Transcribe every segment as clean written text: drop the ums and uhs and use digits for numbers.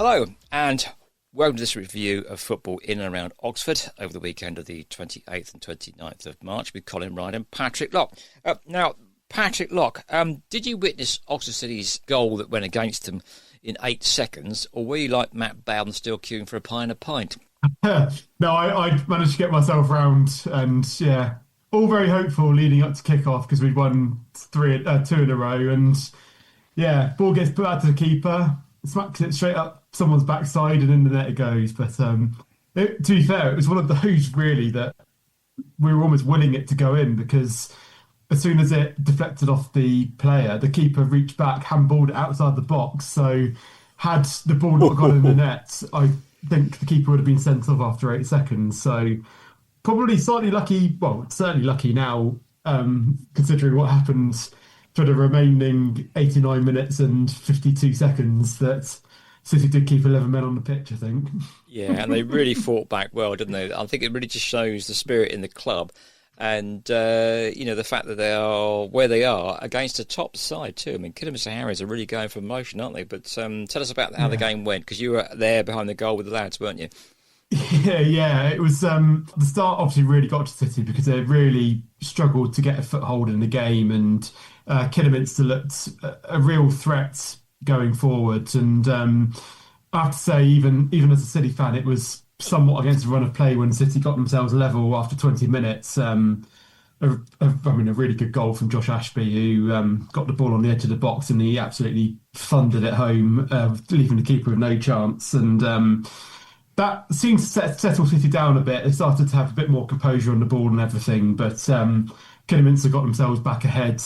Hello, and welcome to this review of football in and around Oxford over the weekend of the 28th and 29th of March with Colin, Ryde and Patrick Lock. Now, Patrick Lock, did you witness Oxford City's goal that went against them in 8 seconds, or were you like Matt Bowden still queuing for a pie and a pint? No, I managed to get myself round, and yeah, all very hopeful leading up to kick-off because we'd won 2 in a row, and yeah, ball gets put out to the keeper, smacks it straight up someone's backside, and in the net it goes. But to be fair, it was one of those really that we were almost willing it to go in, because as soon as it deflected off the player, the keeper reached back, handballed it outside the box. So had the ball not gone in the net, I think the keeper would have been sent off after 8 seconds. So probably slightly lucky, well, certainly lucky now, considering what happened for the remaining 89 minutes and 52 seconds, that City did keep 11 men on the pitch, I think. Yeah, and they really fought back well, didn't they? I think it really just shows the spirit in the club. And, the fact that they are where they are against a top side too. I mean, Kidderminster Harriers are really going for promotion, aren't they? But tell us about how the game went, because you were there behind the goal with the lads, weren't you? Yeah. It was the start obviously really got to City because they really struggled to get a foothold in the game, and Kidderminster looked a real threat going forward. And I have to say, even as a City fan, it was somewhat against a run of play when City got themselves level after 20 minutes. A really good goal from Josh Ashby, who got the ball on the edge of the box, and he absolutely thundered it home, leaving the keeper with no chance. And that seemed to settle City down a bit. They started to have a bit more composure on the ball and everything, but Kidderminster got themselves back ahead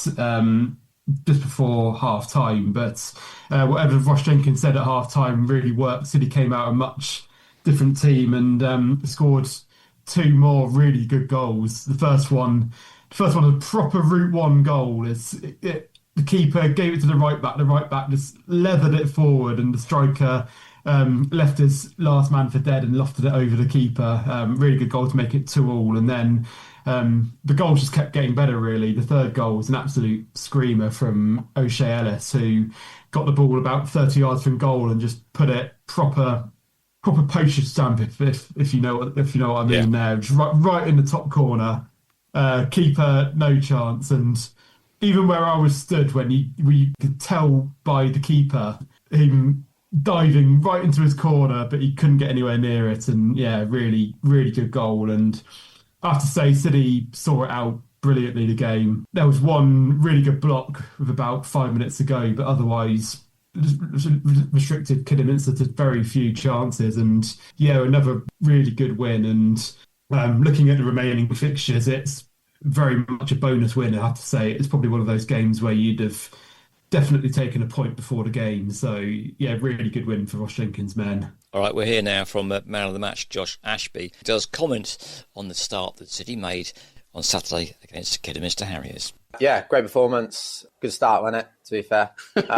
just before half-time. But whatever Ross Jenkins said at half-time really worked. City came out a much different team and scored 2 more really good goals. The first one, a proper Route 1 goal. The keeper gave it to the right back just leathered it forward, and the striker left his last man for dead and lofted it over the keeper. Really good goal to make it 2-2. And then the goals just kept getting better, really. The third goal was an absolute screamer from O'Shea Ellis, who got the ball about 30 yards from goal and just put it proper postage stamp, if you know what I mean. There, just right in the top corner, keeper no chance. And even where I was stood, when you could tell by the keeper him diving right into his corner, but he couldn't get anywhere near it. And yeah, really good goal. And I have to say, City saw it out brilliantly, the game. There was one really good block with about 5 minutes to go, but otherwise restricted Kidderminster to very few chances. And yeah, another really good win. And looking at the remaining fixtures, it's very much a bonus win, I have to say. It's probably one of those games where you'd have definitely taken a point before the game. So yeah, really good win for Ross Jenkins' men. All right, we're here now from man of the match, Josh Ashby. He does comment on the start that City made on Saturday against Kidderminster Harriers. Yeah, great performance. Good start, wasn't it, to be fair? But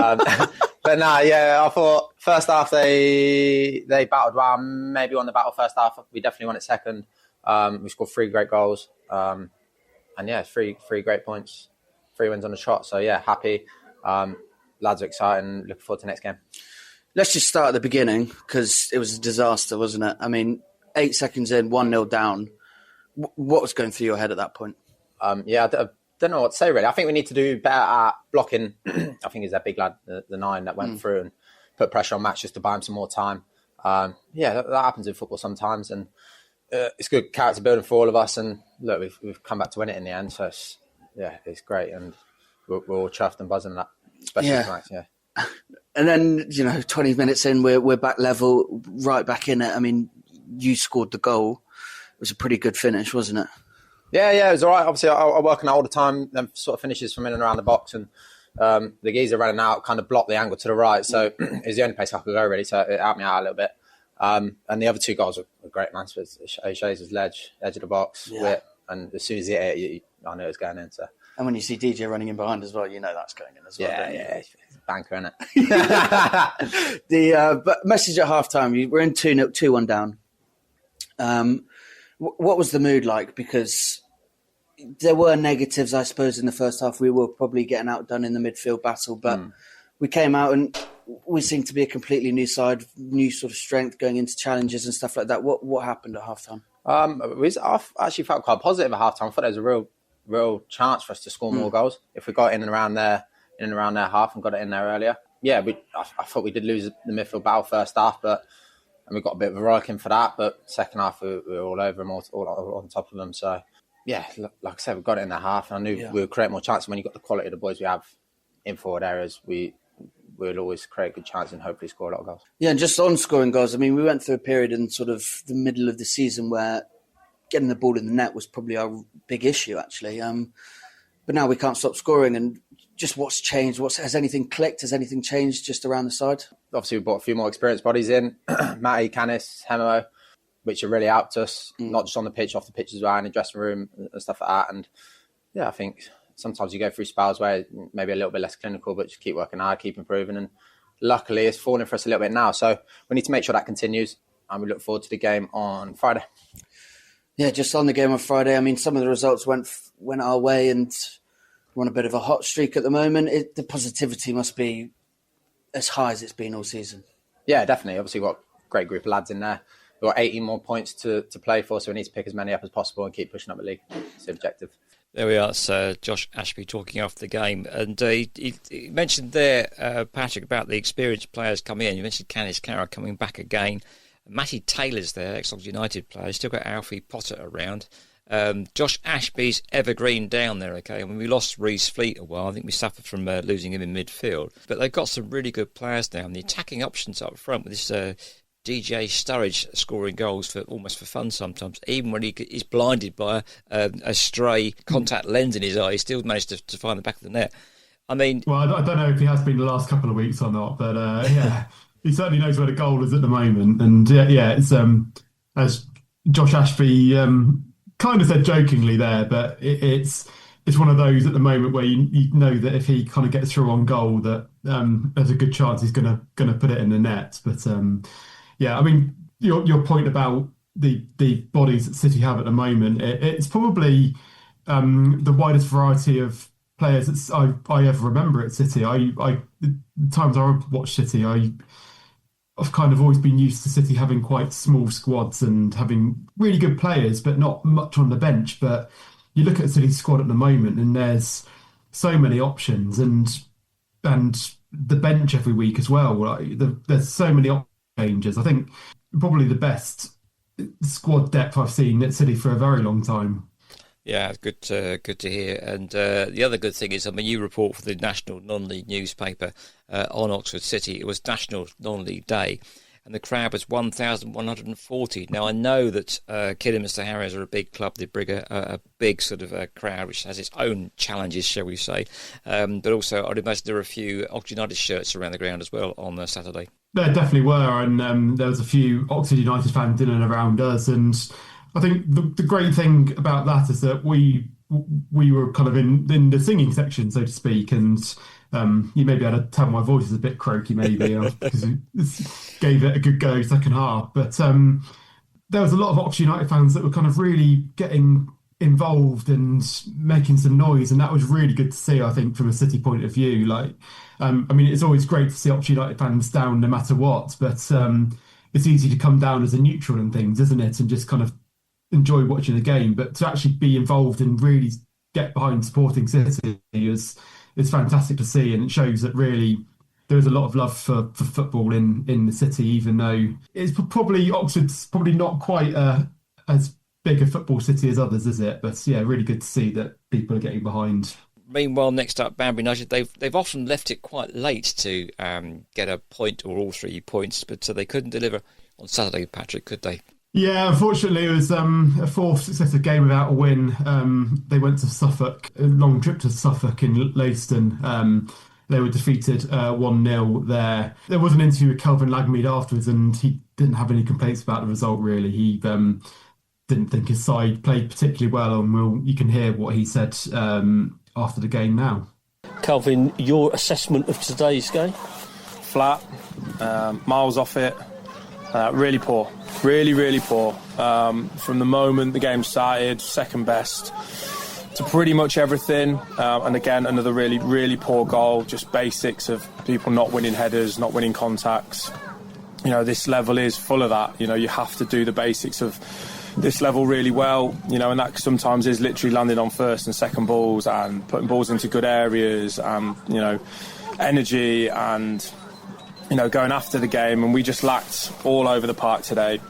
I thought first half they battled well. Maybe won the battle first half. We definitely won it second. We scored 3 great goals. And yeah, three great points. 3 wins on the trot. So yeah, happy. Lads are excited and looking forward to the next game. Let's just start at the beginning, because it was a disaster, wasn't it? I mean, 8 seconds in, 1-0 down. What was going through your head at that point? I don't know what to say, really. I think we need to do better at blocking. I think it's that big lad, the 9, that went through and put pressure on Max just to buy him some more time. That happens in football sometimes, and it's good character building for all of us. And look, we've come back to win it in the end, so it's great, and we're all chuffed and buzzing that, especially tonight. Yeah. And then 20 minutes in, we're back level, right back in it. I mean, you scored the goal. It was a pretty good finish, wasn't it? Yeah, it was all right. Obviously, I work on that all the time. Them sort of finishes from in and around the box, and the geezer running out kind of blocked the angle to the right. So it was the only place I could go, really. So it helped me out a little bit. And the other 2 goals were great, man. So O'Shea's was edge of the box, whip, and as soon as he hit it, I knew it was going in. So. And when you see DJ running in behind as well, you know that's going in as well. Yeah, it's a banker, isn't it? But message at half-time, we're in 2-1 down. What was the mood like? Because there were negatives, I suppose, in the first half. We were probably getting outdone in the midfield battle, but we came out and we seem to be a completely new side, new sort of strength going into challenges and stuff like that. What happened at half-time? I actually felt quite positive at half-time. I thought there was a real chance for us to score more goals if we got in and around their half and got it in there earlier. Yeah, I thought we did lose the midfield battle first half, and we got a bit of a rollicking for that. But second half, we were all over them, all on top of them. So, yeah, like I said, we got it in the half, and I knew we would create more chances. When you got the quality of the boys we have in forward areas, we'll always create good chances and hopefully score a lot of goals. Yeah, and just on scoring goals, I mean, we went through a period in sort of the middle of the season where getting the ball in the net was probably our big issue, actually. But now we can't stop scoring. And just what's changed? Has anything clicked? Has anything changed just around the side? Obviously, we brought a few more experienced bodies in. Matty, Canis, Hemo, which have really helped us, not just on the pitch, off the pitch as well, in the dressing room and stuff like that. And yeah, I think sometimes you go through spells where maybe a little bit less clinical, but just keep working hard, keep improving. And luckily, it's falling for us a little bit now. So we need to make sure that continues. And we look forward to the game on Friday. Yeah, just on the game on Friday, I mean, some of the results went our way and we're on a bit of a hot streak at the moment. The positivity must be as high as it's been all season. Yeah, definitely. Obviously, we've got a great group of lads in there. We've got 18 more points to play for, so we need to pick as many up as possible and keep pushing up the league. It's the objective. There we are. It's Josh Ashby talking after the game. And he mentioned there, Patrick, about the experienced players coming in. You mentioned Canis Carroll coming back again. Matty Taylor's there, ex-Oxford United player. Still got Alfie Potter around. Josh Ashby's evergreen down there, okay? When we lost Reece Fleet a while, I think we suffered from losing him in midfield. But they've got some really good players now. And the attacking options up front with this DJ Sturridge scoring goals almost for fun sometimes. Even when he's blinded by a stray contact lens in his eye, he still managed to find the back of the net. I mean... Well, I don't know if he has been the last couple of weeks or not, but yeah... He certainly knows where the goal is at the moment. And it's as Josh Ashby kind of said jokingly there, but it's one of those at the moment where you know that if he kind of gets through on goal, that there's a good chance he's going to put it in the net. But I mean, your point about the bodies that City have at the moment, it's probably the widest variety of players that I ever remember at City. The times I watched City, I've kind of always been used to City having quite small squads and having really good players, but not much on the bench. But you look at City's squad at the moment, and there's so many options, and the bench every week as well. There's so many changes. I think probably the best squad depth I've seen at City for a very long time. Yeah, good to hear. And the other good thing is, I mean, you report for the National Non-League newspaper on Oxford City. It was National Non-League Day, and the crowd was 1,140. Now, I know that Kidderminster Harriers are a big club. They bring a big sort of crowd, which has its own challenges, shall we say. But also, I'd imagine there were a few Oxford United shirts around the ground as well on Saturday. There definitely were, and there was a few Oxford United fans in and around us, and I think the great thing about that is that we were kind of in the singing section, so to speak, and you maybe had to tell my voice is a bit croaky maybe because it gave it a good go second half. But there was a lot of Oxford United fans that were kind of really getting involved and making some noise, and that was really good to see, I think, from a City point of view. Like, I mean, it's always great to see Oxford United fans down no matter what, but it's easy to come down as a neutral and things, isn't it, and just kind of enjoy watching the game, but to actually be involved and really get behind supporting City is fantastic to see, and it shows that really there is a lot of love for football in the city, even though it's probably Oxford's probably not quite as big a football city as others, is it? But yeah, really good to see that people are getting behind. Meanwhile, next up, Banbury United, they've often left it quite late to get a point or all 3 points, but they couldn't deliver on Saturday, Patrick, could they? Yeah, unfortunately, it was a fourth successive game without a win. They went to Suffolk, a long trip to Suffolk in Leiston. They were defeated 1-0 there. There was an interview with Kelvin Lagmead afterwards, and he didn't have any complaints about the result, really. He didn't think his side played particularly well, and you can hear what he said after the game now. Kelvin, your assessment of today's game? Flat, miles off it. Really poor, really poor. From the moment the game started, second best. to pretty much everything. And again, another really, really poor goal. Just basics of people not winning headers, not winning contacts. You know, this level is full of that. You know, you have to do the basics of this level really well, you know, and that sometimes is literally landing on first and second balls and putting balls into good areas and, you know, energy and, you know, going after the game. And we just lacked all over the park today.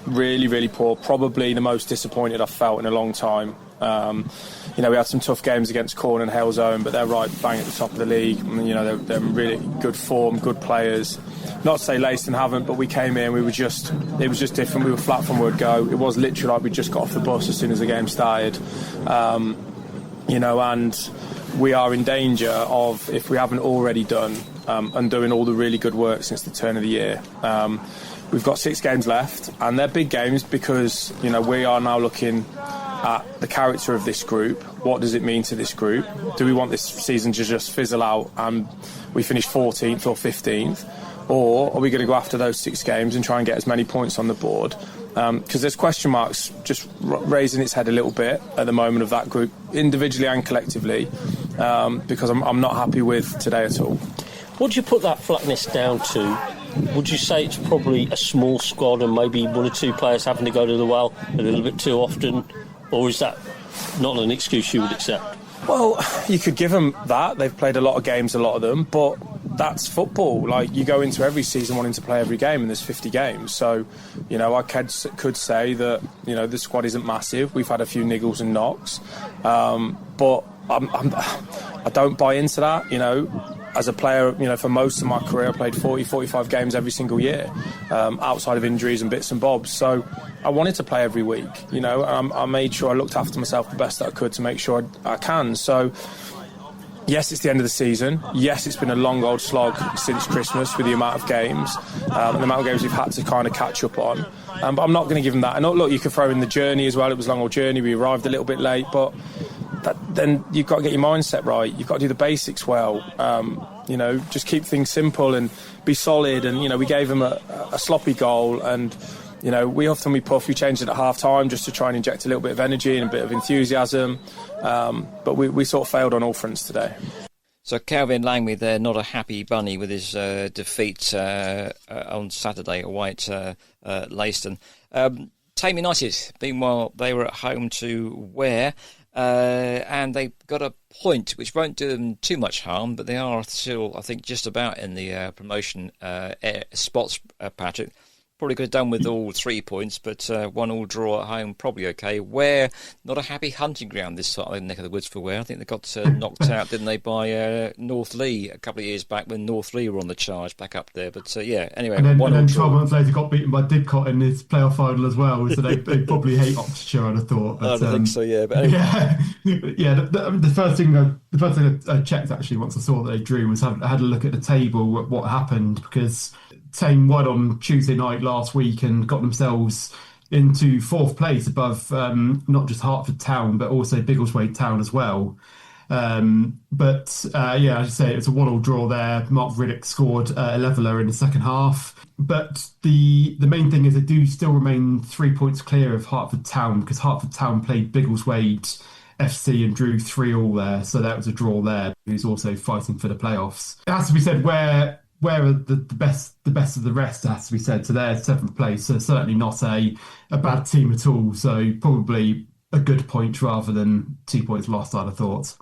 Really, really poor. Probably the most disappointed I've felt in a long time. You know, we had some tough games against Corn and Halesowen, but they're right bang at the top of the league. And, you know, they're in really good form, good players. Not to say Leiston haven't, but we came in, it was just different. We were flat from word go. It was literally like we just got off the bus as soon as the game started. You know, and we are in danger of, if we haven't already done, undoing all the really good work since the turn of the year. We've got 6 games left, and they're big games because, you know, we are now looking at the character of this group. What does it mean to this group? Do we want this season to just fizzle out and we finish 14th or 15th? Or are we going to go after those 6 games and try and get as many points on the board? Because there's question marks just raising its head a little bit at the moment of that group, individually and collectively, because I'm not happy with today at all. What do you put that flatness down to? Would you say it's probably a small squad and maybe 1 or 2 players having to go to the well a little bit too often? Or is that not an excuse you would accept? Well, you could give them that. They've played a lot of games, a lot of them, but that's football. Like, you go into every season wanting to play every game, and there's 50 games. So, you know, I could say that, you know, the squad isn't massive. We've had a few niggles and knocks, but I don't buy into that. You know, as a player, you know, for most of my career, I played 40, 45 games every single year, outside of injuries and bits and bobs. So I wanted to play every week, you know. I made sure I looked after myself the best that I could to make sure I can. So, yes, it's the end of the season. Yes, it's been a long old slog since Christmas with the amount of games, and the amount of games we've had to kind of catch up on. But I'm not going to give them that. And look, you could throw in the journey as well. It was a long old journey. We arrived a little bit late, but then you've got to get your mindset right. You've got to do the basics well. You know, just keep things simple and be solid. And, you know, we gave them a sloppy goal, and, you know, we puff. We changed it at half time just to try and inject a little bit of energy and a bit of enthusiasm. But we sort of failed on all fronts today. So Kelvin Langley there, not a happy bunny with his defeat on Saturday away at Leiston. Tame United, meanwhile, they were at home to Ware. And they got a point which won't do them too much harm, but they are still, I think, just about in the promotion spots, Patrick. Probably could have done with all 3 points, but 1-1 draw at home, probably okay. Ware, not a happy hunting ground this side of the neck of the woods for Ware. I think they got knocked out, didn't they, by North Lee a couple of years back when North Lee were on the charge back up there. But yeah, anyway, and then 12 draw. months later got beaten by Didcot in his playoff final as well. So they probably hate Oxfordshire, I'd have thought. But, I think so, yeah. But anyway. Yeah. The first thing I checked actually once I saw that they drew was I had a look at the table, what happened, because Tame won on Tuesday night last week and got themselves into 4th place above not just Hertford Town but also Biggleswade Town as well. But as I say, it was a 1-1 draw there. Mark Riddick scored a leveller in the second half. But the main thing is they do still remain 3 points clear of Hertford Town, because Hertford Town played Biggleswade FC and drew 3-3 there. So that was a draw there. Who's also fighting for the playoffs. It has to be said where are the best of the rest, has to be said. So they're 7th place, so certainly not a bad team at all. So probably a good point rather than 2 points lost, I'd have thought.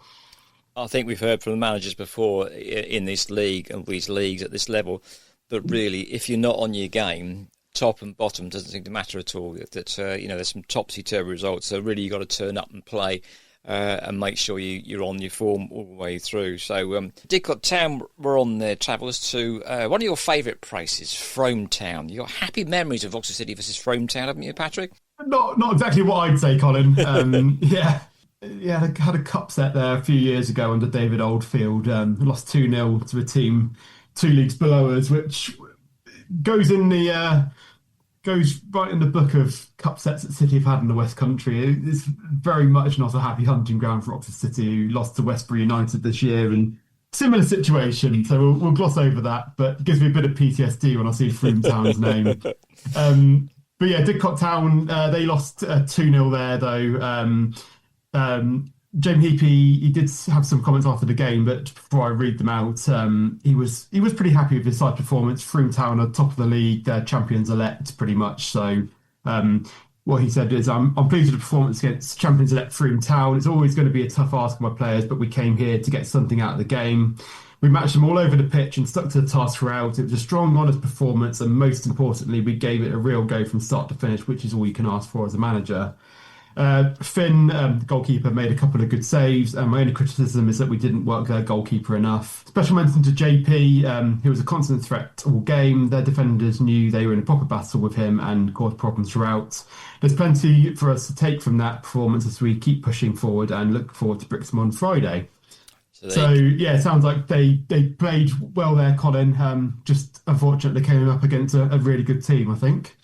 I think we've heard from the managers before in this league and these leagues at this level that really, if you're not on your game, top and bottom doesn't seem to matter at all. That you know, there's some topsy-turvy results, so really you've got to turn up and play. And make sure you're on your form all the way through. So Didcot Town were on their travels to one of your favourite places, Frome Town. You've got happy memories of Oxford City versus Frome Town, haven't you, Patrick? Not exactly what I'd say, Colin. Yeah, they had a cup set there a few years ago under David Oldfield. Lost 2-0 to a team 2 leagues below us, which goes right in the book of cup sets that City have had in the West Country. It's very much not a happy hunting ground for Oxford City, who lost to Westbury United this year, and similar situation. So we'll gloss over that, but it gives me a bit of PTSD when I see Frome Town's name. But yeah, Didcot Town, they lost 2-0 there though. Jamie Heapy, he did have some comments after the game, but before I read them out, he was pretty happy with his side performance. Froome Town are top of the league, they're champions elect pretty much. So what he said is, I'm pleased with the performance against champions elect Froome Town. It's always going to be a tough ask of my players, but we came here to get something out of the game. We matched them all over the pitch and stuck to the task throughout. It was a strong, honest performance, and most importantly, we gave it a real go from start to finish, which is all you can ask for as a manager. Finn, the goalkeeper, made a couple of good saves. My only criticism is that we didn't work their goalkeeper enough. Special mention to JP, who was a constant threat all game. Their defenders knew they were in a proper battle with him and caused problems throughout. There's plenty for us to take from that performance as we keep pushing forward and look forward to Brixham on Friday. So yeah, it sounds like they played well there, Colin. Just unfortunately came up against a really good team, I think.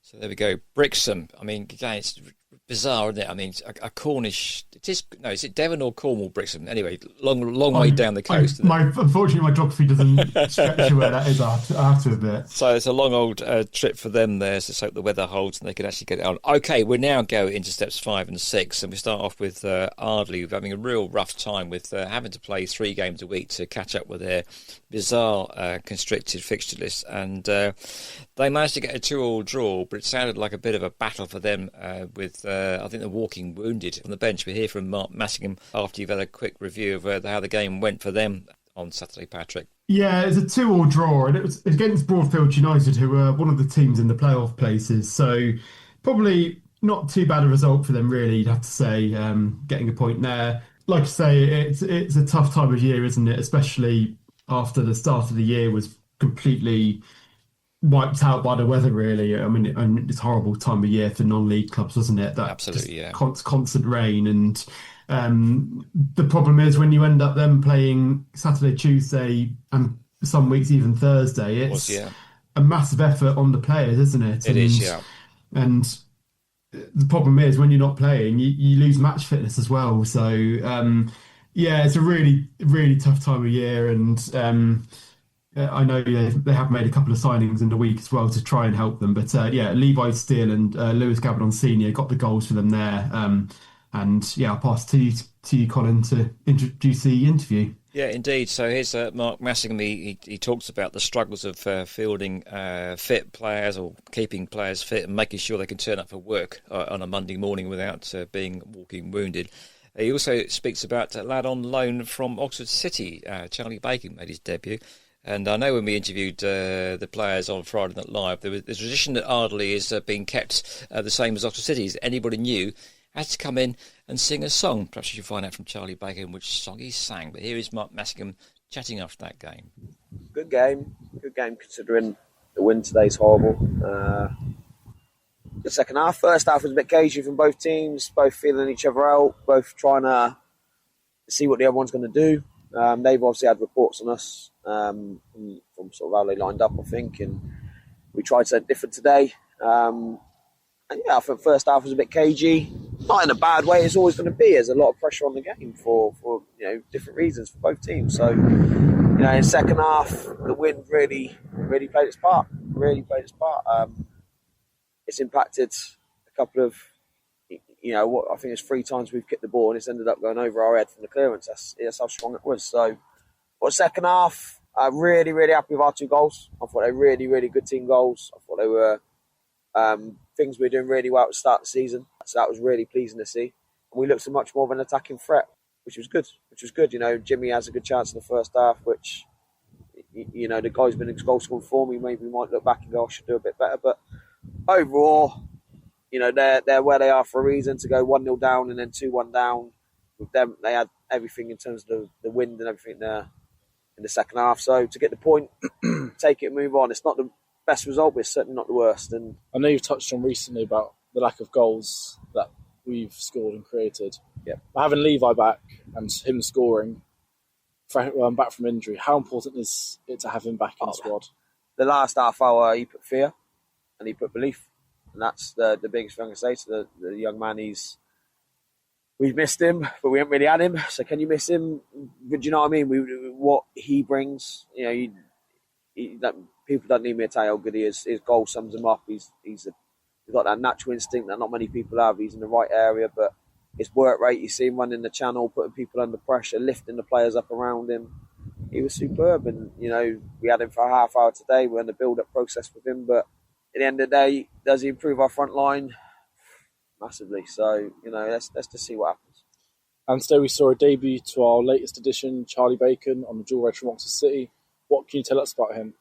So there we go. Brixham. I mean, again, it's bizarre, isn't it? I mean, a Cornish. Is it Devon or Cornwall, Brixham? Anyway, long way down the coast. Unfortunately, my geography doesn't stretch to where that is, I have to admit. So it's a long old trip for them there. So let's hope the weather holds and they can actually get it on. Okay, we now go into steps 5 and 6, and we start off with Ardley having a real rough time with having to play 3 games a week to catch up with their bizarre constricted fixture list. And they managed to get a 2-2 draw, but it sounded like a bit of a battle for them with, I think, the walking wounded on the bench. We hear from Mark Massingham after you've had a quick review of how the game went for them on Saturday, Patrick. Yeah, it's a 2-2 draw, and it was against Broadfield United, who were one of the teams in the playoff places. So probably not too bad a result for them, really, you'd have to say, getting a point there. Like I say, it's a tough time of year, isn't it? Especially after the start of the year was completely wiped out by the weather, really. I mean, it's a horrible time of year for non-league clubs, wasn't it? That absolutely, yeah. Constant rain, and the problem is when you end up then playing Saturday, Tuesday, and some weeks even Thursday, it's a massive effort on the players, isn't it? It is, yeah. And the problem is when you're not playing, you lose match fitness as well. So yeah, it's a really, really tough time of year, and I know they have made a couple of signings in the week as well to try and help them. But yeah, Levi Steele and Lewis Gabadon Senior got the goals for them there. And yeah, I'll pass to you, Colin, to introduce the interview. Yeah, indeed. So here's Mark Massingham. He talks about the struggles of fielding fit players or keeping players fit and making sure they can turn up for work on a Monday morning without being walking wounded. He also speaks about a lad on loan from Oxford City. Charlie Bacon made his debut. And I know when we interviewed the players on Friday Night Live, there was the tradition that Ardley is being kept the same as Oxford City's. Anybody new had to come in and sing a song. Perhaps you should find out from Charlie Bacon which song he sang. But here is Mark Massingham chatting after that game. Good game considering the wind today's horrible. The second half. First half was a bit cagey from both teams, both feeling each other out, both trying to see what the other one's going to do. They've obviously had reports on us from sort of how they lined up, I think, and we tried something different today. And yeah, I think first half was a bit cagey, not in a bad way. It's always going to be. There's a lot of pressure on the game for different reasons for both teams. So in second half, the wind really played its part. It's impacted a couple of. What I think it's 3 times we've kicked the ball and it's ended up going over our head from the clearance. That's how strong it was. So, second half, I'm really, really happy with our 2 goals. I thought they were really, really good team goals. I thought they were things we were doing really well at the start of the season. So that was really pleasing to see. And we looked so much more of an attacking threat, which was good. Jimmy has a good chance in the first half, which, the guy's been in goal scoring for me. Maybe we might look back and go, I should do a bit better. But overall, they're where they are for a reason, to go 1-0 down and then 2-1 down. With them, they had everything in terms of the wind and everything there in the second half. So to get the point, take it and move on. It's not the best result, but it's certainly not the worst. And I know you've touched on recently about the lack of goals that we've scored and created. Yeah. But having Levi back and him scoring, back from injury, how important is it to have him back in the squad? The last half hour, he put fear and he put belief. And that's the biggest thing I can say to the young man. We've missed him, but we haven't really had him. So can you miss him? But do you know what I mean? What he brings, people don't need me to tell you how good he is. His goal sums him up. He's got that natural instinct that not many people have. He's in the right area, but his work rate. You see him running the channel, putting people under pressure, lifting the players up around him. He was superb, and we had him for a half hour today. We're in the build-up process with him, but at the end of the day, does he improve our front line? Massively. So let's just see what happens. And today we saw a debut to our latest addition, Charlie Bacon, on the dual red from Oxford City. What can you tell us about him?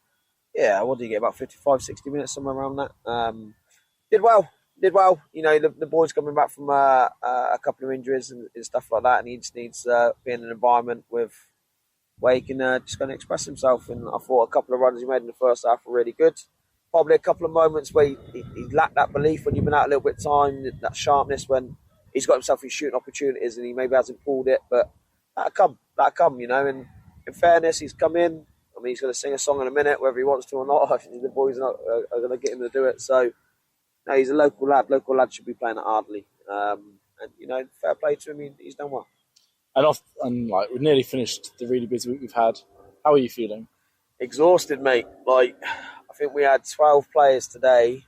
Yeah, what did he get? About 55, 60 minutes, somewhere around that. Did well. The boy's coming back from a couple of injuries and stuff like that, and he just needs to be in an environment where he can just go and express himself. And I thought a couple of runs he made in the first half were really good. Probably a couple of moments where he lacked that belief when you've been out a little bit of time, that sharpness when he's got himself in shooting opportunities and he maybe hasn't pulled it, but that'll come, and in fairness, he's come in. I mean, he's going to sing a song in a minute, whether he wants to or not. The boys are going to get him to do it. So, no, he's a local lad. Local lad should be playing at Ardley. And fair play to him. He's done well. And we've nearly finished the really busy week we've had. How are you feeling? Exhausted, mate. I think we had 12 players today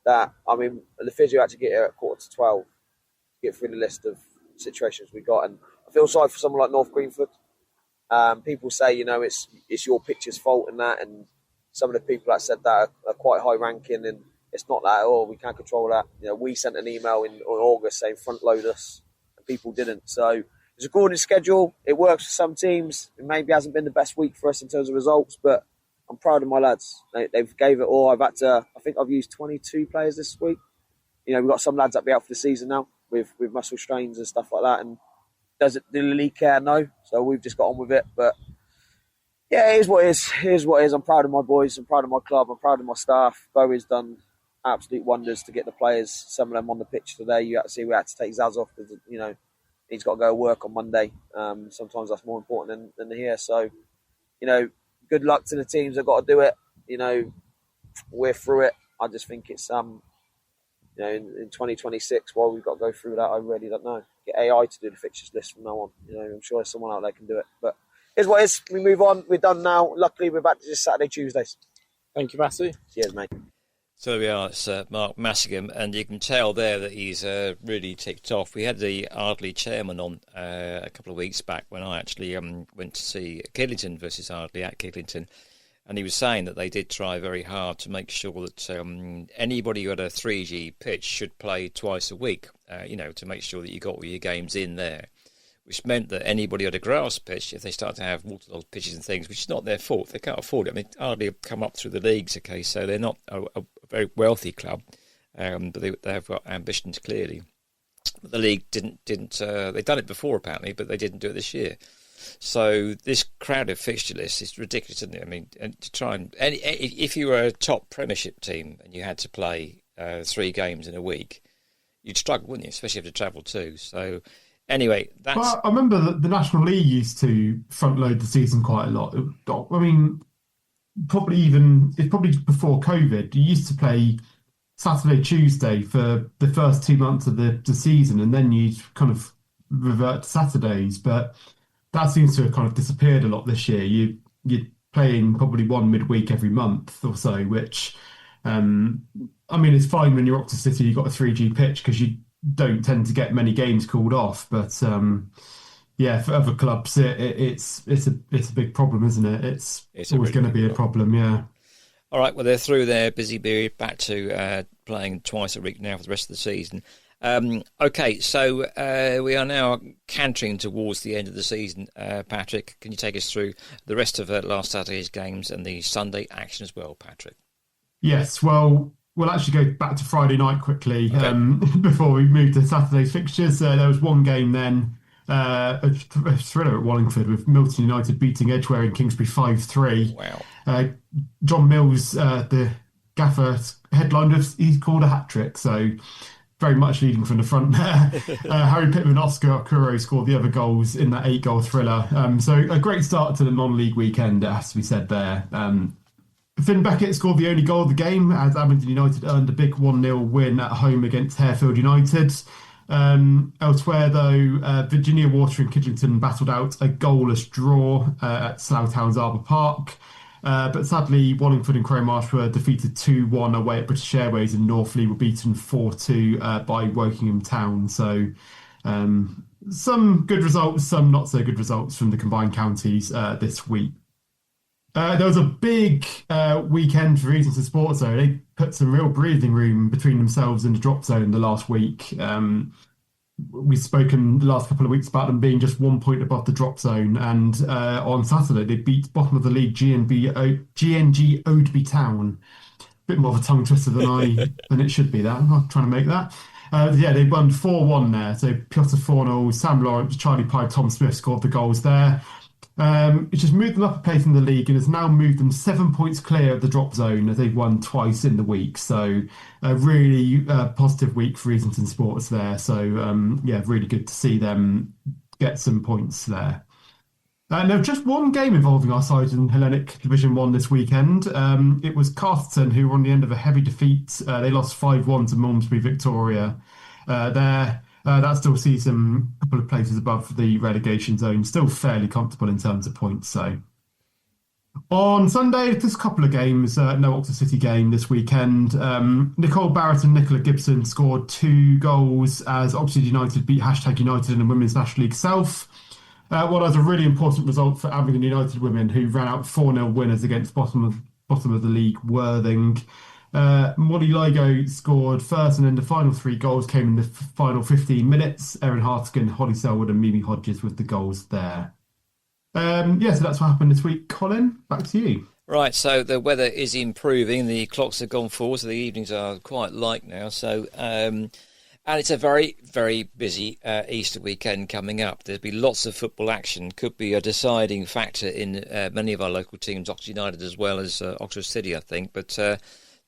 that, the physio had to get here at 11:45 to get through the list of situations we got. And I feel sorry for someone like North Greenford. People say, it's your pitch's fault and that. And some of the people that said that are quite high ranking, and it's not that at all. We can't control that. We sent an email in August saying front load us, and people didn't. So it's a according to schedule. It works for some teams. It maybe hasn't been the best week for us in terms of results, but I'm proud of my lads. They've gave it all. I think I've used 22 players this week. We've got some lads that be out for the season now with muscle strains and stuff like that. And does it the league care? No. So we've just got on with it. But yeah, it is what it is. Here's what it is. I'm proud of my boys. I'm proud of my club. I'm proud of my staff. Bowie's done absolute wonders to get the players, some of them on the pitch today. You had to see we had to take Zaz off because, he's got to go work on Monday. Sometimes that's more important than here. So, good luck to the teams that got to do it. We're through it. I just think it's, in 2026, while we've got to go through that, I really don't know. Get AI to do the fixtures list from now on. I'm sure there's someone out there can do it. But here's what it is. We move on. We're done now. Luckily, we're back to just Saturday, Tuesdays. Thank you, Matthew. Cheers, mate. So there we are, it's Mark Massingham, and you can tell there that he's really ticked off. We had the Ardley chairman on a couple of weeks back when I actually went to see Kidlington versus Ardley at Kidlington, and he was saying that they did try very hard to make sure that anybody who had a 3G pitch should play twice a week, to make sure that you got all your games in there, which meant that anybody had a grass pitch, if they start to have waterlogged pitches and things, which is not their fault, they can't afford it. I mean, Ardley have come up through the leagues, okay, so they're not a very wealthy club, but they have got ambitions clearly. But the league didn't. They've done it before apparently, but they didn't do it this year. So this crowded fixture list is ridiculous, isn't it? I mean, and to try and if you were a top Premiership team and you had to play 3 games in a week, you'd struggle, wouldn't you? Especially if you had to travel too. So anyway, that's. Well, I remember that the National League used to front load the season quite a lot. I mean, it's probably before COVID. You used to play Saturday, Tuesday for the first 2 months of the season, and then you'd kind of revert to Saturdays. But that seems to have kind of disappeared a lot this year. You're playing probably one midweek every month or so, which, it's fine when you're Oxford City, you've got a 3G pitch because you don't tend to get many games called off. But for other clubs, it's a big problem, isn't it? It's always going to be a problem, yeah. All right, well, they're through their busy period, back to playing twice a week now for the rest of the season. Okay, so we are now cantering towards the end of the season. Patrick, can you take us through the rest of last Saturday's games and the Sunday action as well, Patrick? Yes, well, we'll actually go back to Friday night quickly before we move to Saturday's fixtures. There was one game then, a thriller at Wallingford with Milton United beating Edgware in Kingsbury 5-3. Wow. John Mills, the gaffer, headlined us. He scored a hat-trick, so very much leading from the front there. Harry Pittman and Oscar Okuro scored the other goals in that 8-goal thriller. So a great start to the non-league weekend, it has to be said there. Finn Beckett scored the only goal of the game as Aberdeen United earned a big 1-0 win at home against Harefield United. Elsewhere, though, Virginia Water and Kidlington battled out a goalless draw at Slough Town's Arbour Park. But sadly, Wallingford and Crowmarsh were defeated 2-1 away at British Airways, and Northley were beaten 4-2 by Wokingham Town. So Some good results, some not so good results from the combined counties this week. There was a big weekend for Easington Sports, though. They put some real breathing room between themselves and the drop zone the last week. We've spoken the last couple of weeks about them being just 1 point above the drop zone, and on Saturday they beat bottom of the league GNG Oadby Town. Bit more of a tongue twister than it should be. That I'm not trying to make that. They won 4-1 there. So Piotr Fornell, Sam Lawrence, Charlie Pye, Tom Smith scored the goals there. It just moved them up a place in the league and has now moved them 7 points clear of the drop zone as they've won twice in the week. So a really positive week for Easington Sports there. So really good to see them get some points there. Now, just one game involving our side in Hellenic Division 1 this weekend. It was Casterton who were on the end of a heavy defeat. They lost 5-1 to Malmesbury Victoria there. That still sees them a couple of places above the relegation zone, still fairly comfortable in terms of points. So on Sunday, there's a couple of games, no Oxford City game this weekend. Nicole Barrett and Nicola Gibson scored 2 goals as Oxford United beat #United in the Women's National League South. What was a really important result for Abingdon United women, who ran out 4-0 winners against bottom of the league Worthing. Molly Ligo scored first, and then the final 3 goals came in the final 15 minutes. Erin Hartigan, Holly Selwood and Mimi Hodges with the goals there. So that's what happened this week. Colin, back to you. Right, so the weather is improving. The clocks have gone forward, so the evenings are quite light now. So, and it's a very, very busy Easter weekend coming up. There'll be lots of football action. Could be a deciding factor in many of our local teams, Oxford United as well as Oxford City, I think. But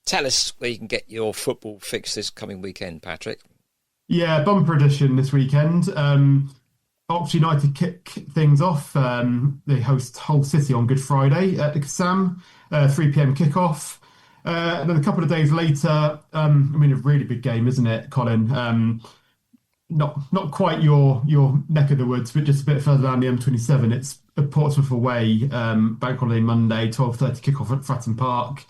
tell us where you can get your football fix this coming weekend, Patrick. Yeah, bumper edition this weekend. Oxford United kick things off. They host Hull City on Good Friday at the Kassam, 3 p.m. kickoff. And then a couple of days later, a really big game, isn't it, Colin? Not quite your neck of the woods, but just a bit further down the M27. It's Portsmouth away, Bank Holiday Monday, 12:30 kickoff at Fratton Park.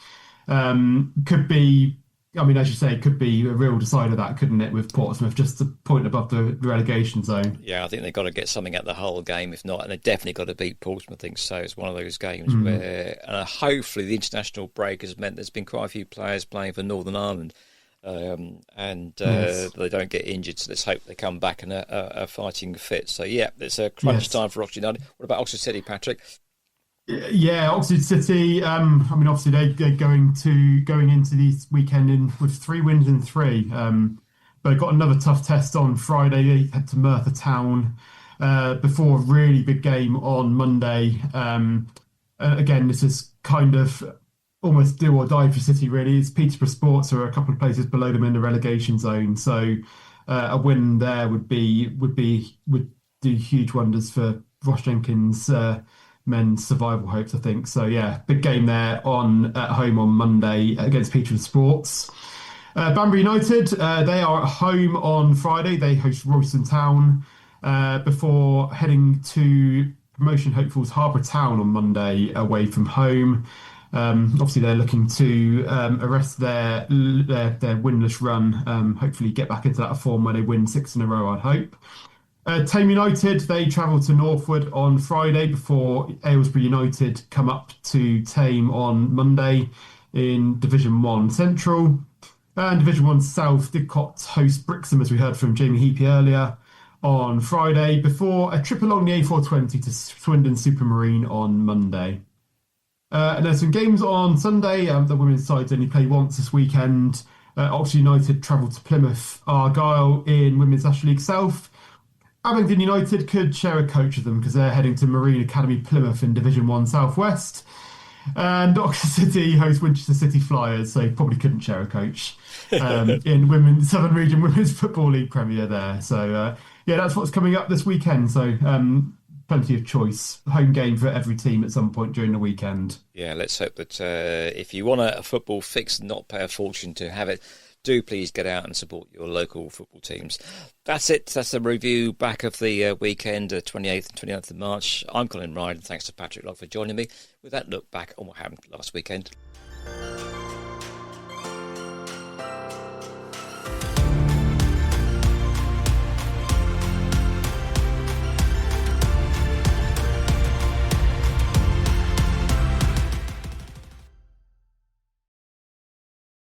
Could be, as you say, could be a real decider, that, couldn't it, with Portsmouth just a point above the relegation zone. Yeah, I think they've got to get something at the Hull game, if not, and they've definitely got to beat Portsmouth, I think so. It's one of those games where hopefully the international break has meant there's been quite a few players playing for Northern Ireland, yes. They don't get injured, so let's hope they come back and are fighting fit. So yeah, it's a crunch time for Oxford United. What about Oxford City, Patrick? Yeah, Oxford City. Obviously they're going into this weekend with 3 wins in 3. But got another tough test on Friday. They head to Merthyr Town before a really big game on Monday. Again, this is kind of almost do or die for City, really. It's Peterborough Sports, who are a couple of places below them in the relegation zone. So a win there would do huge wonders for Ross Jenkins' men's survival hopes, I think. So yeah, big game there at home on Monday against Peterborough Sports. Banbury United, they are at home on Friday. They host Royston Town before heading to promotion hopefuls Harbour Town on Monday away from home. Obviously they're looking to arrest their winless run, hopefully get back into that form where they win 6 in a row, I'd hope. Tame United, they travel to Northwood on Friday before Aylesbury United come up to Tame on Monday in Division 1 Central. And Division 1 South, Didcot host Brixham, as we heard from Jamie Heapy earlier, on Friday before a trip along the A420 to Swindon Supermarine on Monday. And there's some games on Sunday. The women's sides only play once this weekend. Oxford United travel to Plymouth Argyle in Women's National League South. Abingdon United could share a coach with them because they're heading to Marine Academy Plymouth in Division 1 South West. And Oxford City host Winchester City Flyers, so probably couldn't share a coach in Southern Region Women's Football League Premier there. So that's what's coming up this weekend. So plenty of choice. Home game for every team at some point during the weekend. Yeah, let's hope that if you want a football fix and not pay a fortune to have it, do please get out and support your local football teams. That's it. That's the review back of the weekend, 28th and 29th of March. I'm Colin Ryde, and thanks to Patrick Lock for joining me with that look back on what happened last weekend.